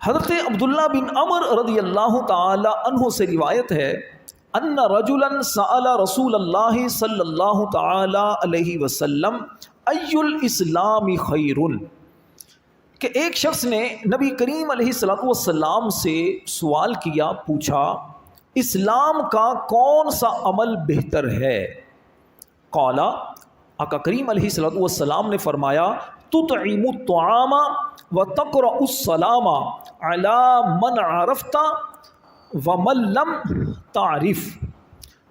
حضرت عبداللہ بن عمر رضی اللہ تعالی عنہ سے روایت ہے ان رجلا سأل رسول اللہ صلی اللہ تعالی علیہ وسلم ای الاسلام خیر، کہ ایک شخص نے نبی کریم علیہ الصلوۃ والسلام سے سوال کیا، پوچھا اسلام کا کون سا عمل بہتر ہے؟ قال، آقا کریم علیہ الصلوۃ والسلام نے فرمایا تطعم الطعام وتقرأ السلام علی من عرفت ومن لم تعرف،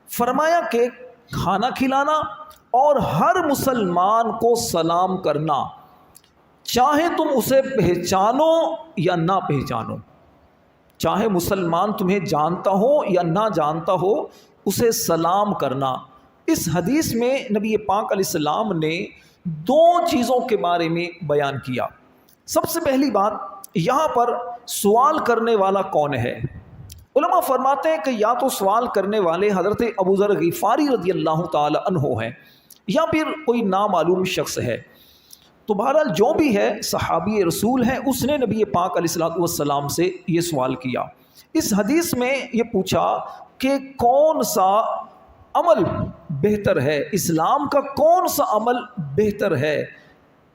فرمایا کہ کھانا کھلانا اور ہر مسلمان کو سلام کرنا، چاہے تم اسے پہچانو یا نہ پہچانو، چاہے مسلمان تمہیں جانتا ہو یا نہ جانتا ہو، اسے سلام کرنا۔ اس حدیث میں نبی پاک علیہ السلام نے دو چیزوں کے بارے میں بیان کیا۔ سب سے پہلی بات، یہاں پر سوال کرنے والا کون ہے؟ علماء فرماتے ہیں کہ یا تو سوال کرنے والے حضرت ابو ذر غفاری رضی اللہ تعالی عنہ ہیں یا پھر کوئی نامعلوم شخص ہے۔ تو بہرحال جو بھی ہے صحابی رسول ہے، اس نے نبی پاک علیہ الصلوۃ والسلام سے یہ سوال کیا۔ اس حدیث میں یہ پوچھا کہ کون سا عمل بہتر ہے، اسلام کا کون سا عمل بہتر ہے۔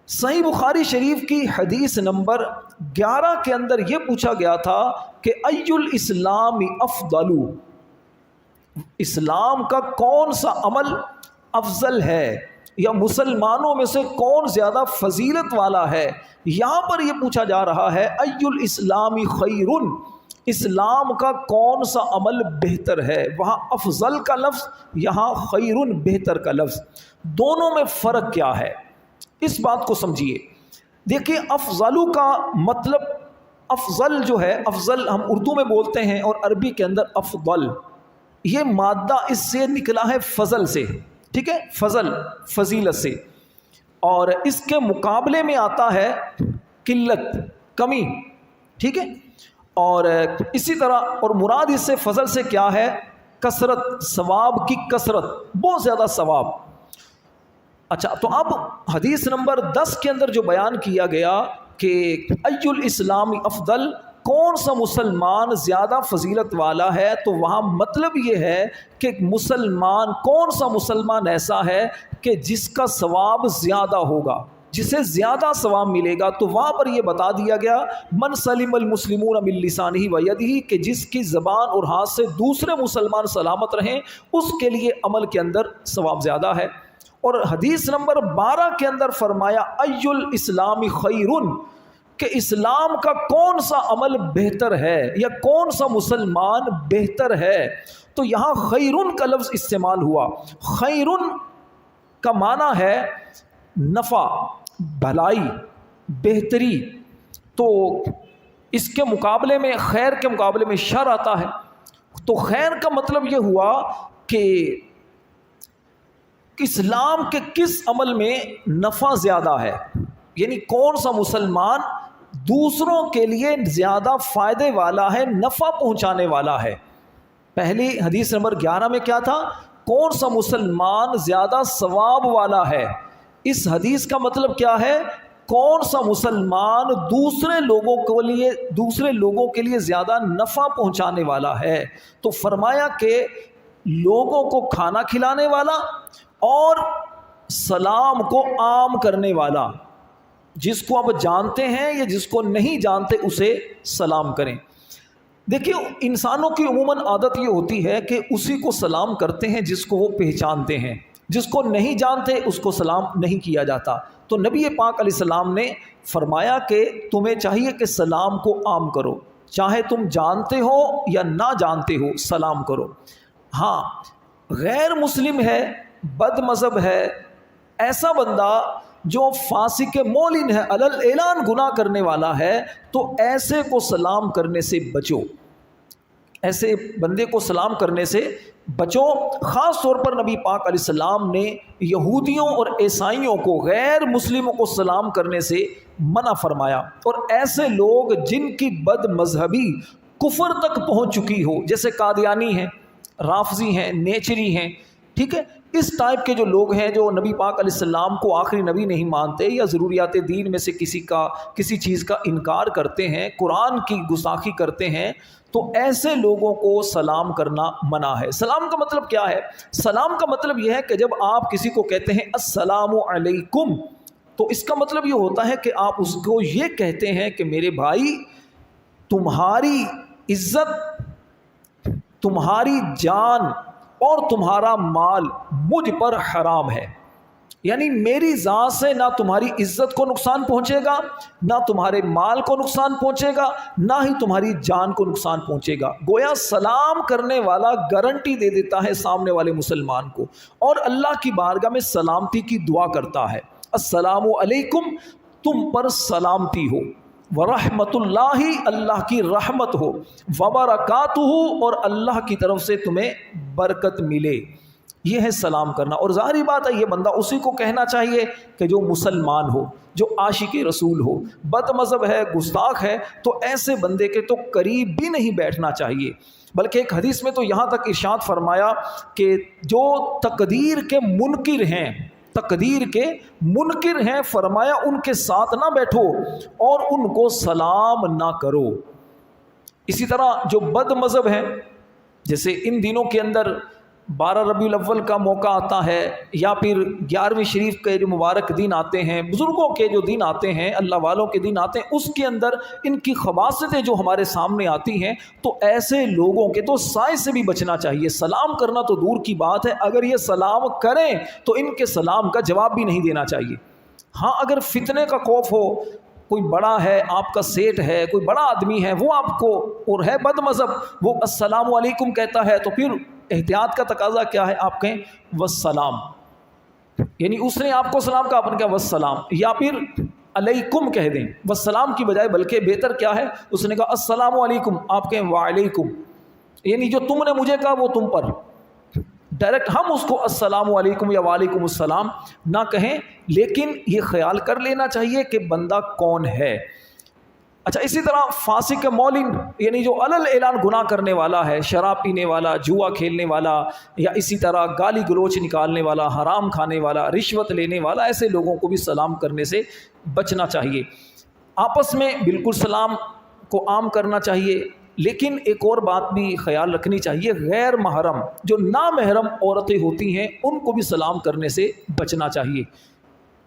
صحیح بخاری شریف کی حدیث نمبر 11 کے اندر یہ پوچھا گیا تھا کہ ای الاسلام افضل، اسلام کا کون سا عمل افضل ہے یا مسلمانوں میں سے کون زیادہ فضیلت والا ہے۔ یہاں پر یہ پوچھا جا رہا ہے ای الاسلام خیر، اسلام کا کون سا عمل بہتر ہے۔ وہاں افضل کا لفظ، یہاں خیر بہتر کا لفظ، دونوں میں فرق کیا ہے، اس بات کو سمجھیے۔ دیکھیں افضل کا مطلب، افضل جو ہے، افضل ہم اردو میں بولتے ہیں اور عربی کے اندر افضل، یہ مادہ اس سے نکلا ہے فضل سے، ٹھیک ہے، فضل فضیلت سے، اور اس کے مقابلے میں آتا ہے قلت، کمی، ٹھیک ہے، اور اسی طرح اور مراد اس سے فضل سے کیا ہے؟ کثرت، ثواب کی کثرت، بہت زیادہ ثواب۔ اچھا، تو اب حدیث نمبر 10 کے اندر جو بیان کیا گیا کہ ای الاسلام افضل، کون سا مسلمان زیادہ فضیلت والا ہے، تو وہاں مطلب یہ ہے کہ مسلمان، کون سا مسلمان ایسا ہے کہ جس کا ثواب زیادہ ہوگا، جسے زیادہ ثواب ملے گا۔ تو وہاں پر یہ بتا دیا گیا من سلم المسلمون من لسانہ و یدہ، کہ جس کی زبان اور ہاتھ سے دوسرے مسلمان سلامت رہیں، اس کے لیے عمل کے اندر ثواب زیادہ ہے۔ اور حدیث نمبر 12 کے اندر فرمایا ای الاسلام خیر، کہ اسلام کا کون سا عمل بہتر ہے یا کون سا مسلمان بہتر ہے، تو یہاں خیرن کا لفظ استعمال ہوا۔ خیرن کا معنی ہے نفع، بھلائی، بہتری، تو اس کے مقابلے میں، خیر کے مقابلے میں شر آتا ہے۔ تو خیر کا مطلب یہ ہوا کہ اسلام کے کس عمل میں نفع زیادہ ہے، یعنی کون سا مسلمان دوسروں کے لیے زیادہ فائدے والا ہے، نفع پہنچانے والا ہے۔ پہلی حدیث نمبر 11 میں کیا تھا؟ کون سا مسلمان زیادہ ثواب والا ہے۔ اس حدیث کا مطلب کیا ہے؟ کون سا مسلمان دوسرے لوگوں کے لیے زیادہ نفع پہنچانے والا ہے۔ تو فرمایا کہ لوگوں کو کھانا کھلانے والا اور سلام کو عام کرنے والا، جس کو آپ جانتے ہیں یا جس کو نہیں جانتے اسے سلام کریں۔ دیکھیے انسانوں کی عموماً عادت یہ ہوتی ہے کہ اسی کو سلام کرتے ہیں جس کو وہ پہچانتے ہیں، جس کو نہیں جانتے اس کو سلام نہیں کیا جاتا۔ تو نبی پاک علیہ السلام نے فرمایا کہ تمہیں چاہیے کہ سلام کو عام کرو، چاہے تم جانتے ہو یا نہ جانتے ہو، سلام کرو۔ ہاں، غیر مسلم ہے، بد مذہب ہے، ایسا بندہ جو فاسق معلن ہے، علل اعلان گناہ کرنے والا ہے، تو ایسے کو سلام کرنے سے بچو، ایسے بندے کو سلام کرنے سے بچو۔ خاص طور پر نبی پاک علیہ السلام نے یہودیوں اور عیسائیوں کو، غیر مسلموں کو سلام کرنے سے منع فرمایا۔ اور ایسے لوگ جن کی بد مذہبی کفر تک پہنچ چکی ہو، جیسے قادیانی ہیں، رافضی ہیں، نیچری ہیں، ٹھیک ہے، اس ٹائپ کے جو لوگ ہیں جو نبی پاک علیہ السلام کو آخری نبی نہیں مانتے یا ضروریات دین میں سے کسی چیز کا انکار کرتے ہیں، قرآن کی گستاخی کرتے ہیں، تو ایسے لوگوں کو سلام کرنا منع ہے۔ سلام کا مطلب کیا ہے؟ سلام کا مطلب یہ ہے کہ جب آپ کسی کو کہتے ہیں السلام علیکم، تو اس کا مطلب یہ ہوتا ہے کہ آپ اس کو یہ کہتے ہیں کہ میرے بھائی، تمہاری عزت، تمہاری جان اور تمہارا مال مجھ پر حرام ہے، یعنی میری ذات سے نہ تمہاری عزت کو نقصان پہنچے گا، نہ تمہارے مال کو نقصان پہنچے گا، نہ ہی تمہاری جان کو نقصان پہنچے گا۔ گویا سلام کرنے والا گارنٹی دے دیتا ہے سامنے والے مسلمان کو، اور اللہ کی بارگاہ میں سلامتی کی دعا کرتا ہے، السلام علیکم، تم پر سلامتی ہو، ورحمت اللہ، اللہ کی رحمت ہو، وبرکاتہ، اور اللہ کی طرف سے تمہیں برکت ملے۔ یہ ہے سلام کرنا۔ اور ظاہری بات ہے یہ بندہ اسی کو کہنا چاہیے کہ جو مسلمان ہو، جو عاشق رسول ہو۔ بد مذہب ہے، گستاخ ہے، تو ایسے بندے کے تو قریب بھی نہیں بیٹھنا چاہیے۔ بلکہ ایک حدیث میں تو یہاں تک ارشاد فرمایا کہ جو تقدیر کے منکر ہیں، تقدیر کے منکر ہیں، فرمایا ان کے ساتھ نہ بیٹھو اور ان کو سلام نہ کرو۔ اسی طرح جو بد مذہب ہیں، جیسے ان دنوں کے اندر 12 ربیع الاول کا موقع آتا ہے، یا پھر 11ویں شریف کے جو مبارک دن آتے ہیں، بزرگوں کے جو دن آتے ہیں، اللہ والوں کے دن آتے ہیں، اس کے اندر ان کی خباثتیں جو ہمارے سامنے آتی ہیں، تو ایسے لوگوں کے تو سائے سے بھی بچنا چاہیے۔ سلام کرنا تو دور کی بات ہے، اگر یہ سلام کریں تو ان کے سلام کا جواب بھی نہیں دینا چاہیے۔ ہاں، اگر فتنے کا خوف ہو، کوئی بڑا ہے، آپ کا سیٹ ہے، کوئی بڑا آدمی ہے، وہ آپ کو، اور ہے بد مذہب، وہ السلام علیکم کہتا ہے، تو پھر احتیاط کا تقاضا کیا ہے؟ آپ کہیں والسلام، یعنی اس نے آپ کو سلام کہا، آپ نے کہا والسلام، یا پھر علیکم کہہ دیں والسلام کی بجائے، بلکہ بہتر کیا ہے؟ اس نے کہا السلام علیکم، آپ کہیں وعلیکم، یعنی جو تم نے مجھے کہا وہ تم پر، ڈائریکٹ ہم اس کو السلام علیکم یا وعلیکم السلام نہ کہیں، لیکن یہ خیال کر لینا چاہیے کہ بندہ کون ہے۔ اچھا، اسی طرح فاسق مولن، یعنی جو علل اعلان گناہ کرنے والا ہے، شراب پینے والا، جوا کھیلنے والا، یا اسی طرح گالی گلوچ نکالنے والا، حرام کھانے والا، رشوت لینے والا، ایسے لوگوں کو بھی سلام کرنے سے بچنا چاہیے۔ آپس میں بالکل سلام کو عام کرنا چاہیے، لیکن ایک اور بات بھی خیال رکھنی چاہیے، غیر محرم جو نامحرم عورتیں ہوتی ہیں ان کو بھی سلام کرنے سے بچنا چاہیے،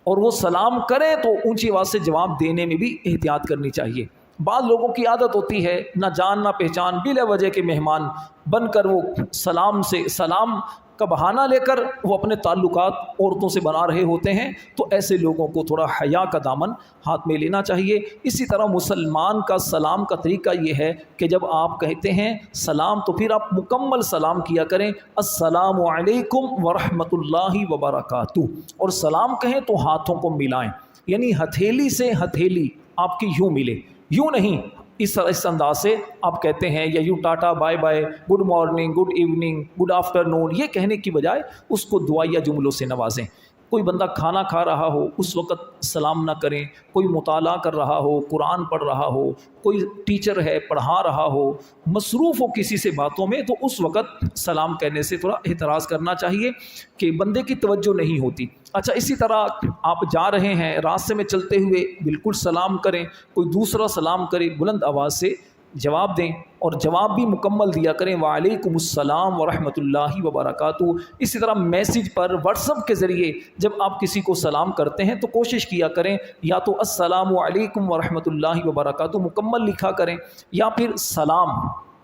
اور وہ سلام کریں تو اونچی آواز سے جواب دینے میں بھی احتیاط کرنی چاہیے۔ بعض لوگوں کی عادت ہوتی ہے نہ جان نہ پہچان، بلا وجہ کے مہمان بن کر وہ سلام کا بہانہ لے کر وہ اپنے تعلقات عورتوں سے بنا رہے ہوتے ہیں، تو ایسے لوگوں کو تھوڑا حیا کا دامن ہاتھ میں لینا چاہیے۔ اسی طرح مسلمان کا سلام کا طریقہ یہ ہے کہ جب آپ کہتے ہیں سلام تو پھر آپ مکمل سلام کیا کریں، السلام علیکم ورحمت اللہ وبرکاتہ، اور سلام کہیں تو ہاتھوں کو ملائیں، یعنی ہتھیلی سے ہتھیلی آپ کی یوں ملے، یوں نہیں، اس انداز سے آپ کہتے ہیں، یا یوں tata bye bye, good morning, good evening, good afternoon, یہ کہنے کی بجائے اس کو دعائیہ جملوں سے نوازیں۔ کوئی بندہ کھانا کھا رہا ہو اس وقت سلام نہ کریں، کوئی مطالعہ کر رہا ہو، قرآن پڑھ رہا ہو، کوئی ٹیچر ہے پڑھا رہا ہو، مصروف ہو کسی سے باتوں میں، تو اس وقت سلام کہنے سے تھوڑا احتراز کرنا چاہیے کہ بندے کی توجہ نہیں ہوتی۔ اچھا، اسی طرح آپ جا رہے ہیں، راستے میں چلتے ہوئے بالکل سلام کریں، کوئی دوسرا سلام کرے بلند آواز سے جواب دیں، اور جواب بھی مکمل دیا کریں، وعلیکم السلام ورحمت اللہ وبرکاتہ۔ اسی طرح میسیج پر، واٹس ایپ کے ذریعے جب آپ کسی کو سلام کرتے ہیں تو کوشش کیا کریں یا تو السلام علیکم ورحمت اللہ وبرکاتہ مکمل لکھا کریں، یا پھر سلام،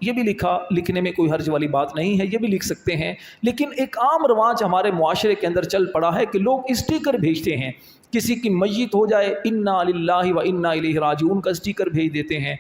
یہ بھی لکھنے میں کوئی حرج والی بات نہیں ہے، یہ بھی لکھ سکتے ہیں۔ لیکن ایک عام رواج ہمارے معاشرے کے اندر چل پڑا ہے کہ لوگ اسٹیکر بھیجتے ہیں، کسی کی میت ہو جائے انا للہ و انا الیہ راجعون کا اسٹیکر بھیج دیتے ہیں،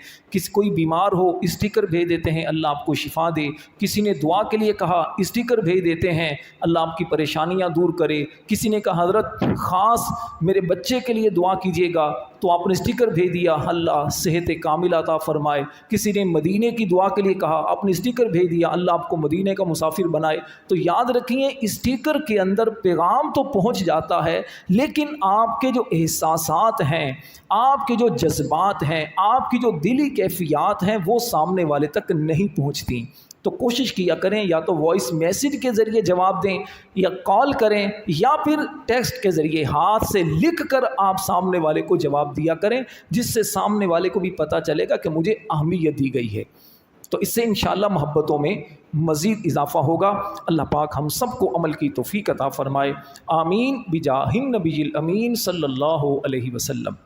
کوئی بیمار ہو اسٹیکر بھیج دیتے ہیں اللہ آپ کو شفا دے، کسی نے دعا کے لیے کہا اسٹیکر بھیج دیتے ہیں اللہ آپ کی پریشانیاں دور کرے، کسی نے کہا حضرت خاص میرے بچے کے لیے دعا کیجیے گا تو آپ نے اسٹیکر بھیج دیا اللہ صحت کامل عطا فرمائے، کسی نے مدینے کی دعا کے لیے کہا آپ نے اسٹیکر بھیج دیا اللہ آپ کو مدینے کا مسافر بنائے۔ تو یاد رکھیے اسٹیکر کے اندر پیغام تو پہنچ جاتا ہے، لیکن آپ کے جو احساسات ہیں، آپ کے جو جذبات ہیں، آپ کی جو دلی کیفیات ہیں وہ سامنے والے تک نہیں پہنچتی، تو کوشش کیا کریں یا تو وائس میسیج کے ذریعے جواب دیں یا کال کریں یا پھر ٹیکسٹ کے ذریعے ہاتھ سے لکھ کر آپ سامنے والے کو جواب دیا کریں، جس سے سامنے والے کو بھی پتہ چلے گا کہ مجھے اہمیت دی گئی ہے۔ تو اس سے انشاءاللہ محبتوں میں مزید اضافہ ہوگا۔ اللہ پاک ہم سب کو عمل کی توفیق عطا فرمائے، آمین بجاہ النبی الامین صلی اللہ علیہ وسلم۔